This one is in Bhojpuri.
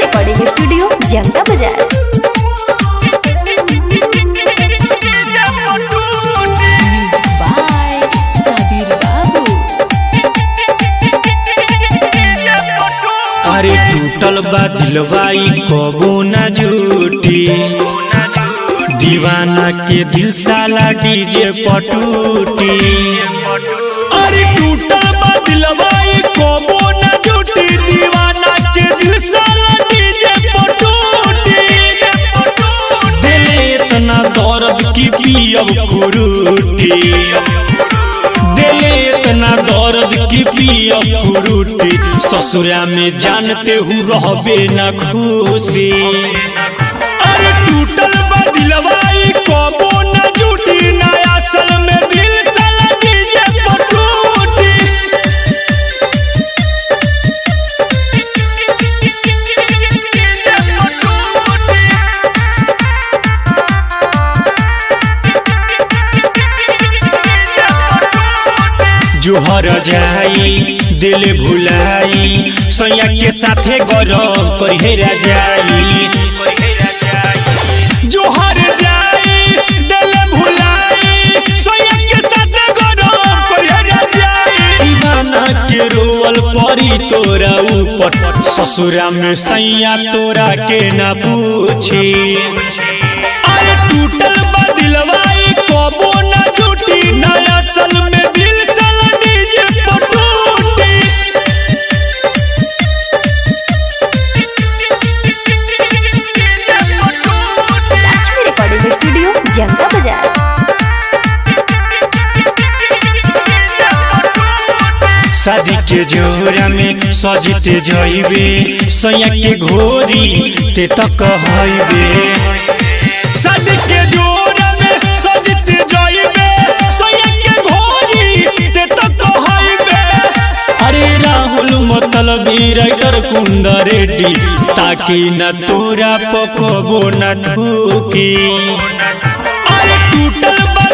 रिकॉर्डिंग स्टूडियो जनता बाजार। अरे टूटल बा दिलवाई कबो ना झूठी, दीवाना के दिल साला डीजे पटूटी। अरे टूटल बा दिलवाई कबो ना झूठी, दीवाना के दिल साला डीजे पटूटी। दिले इतना दर्द की पियब कुरूटी, दिले इतना दर्द की पियब कुरूटी। ससुरा में जानते हूँ रहबे न खुशी। अरे टूटल बा दिलवाई कबो न झूठी, नया असल में दिल साला डीजे पटूटी। जोहर जाई दिल भुलाई, सैया के साथे गरम करिहेरा जाई। जोहर जाई दिल भुलाई, सैया के साथे गरम करिहेरा जाई। दीवाना के रोवल परी तोरा ऊपर, ससुरा में सैया तोरा के ना पूछी। अरे टूटल बा दिलवाई कबो ना झूठी, नया असल में दिल जनता बाजार। शादी के जोरा में सजते जइबे, सैया के घोरी ते तक कहइबे। शादी के जोरा में सजते जइबे, सैया के घोरी ते तक कहइबे। अरे राहुल मतलबी राइटर कुंदर रेड्डी, ताकि न तोरा पकबो न थूकी। अरे टूटल बा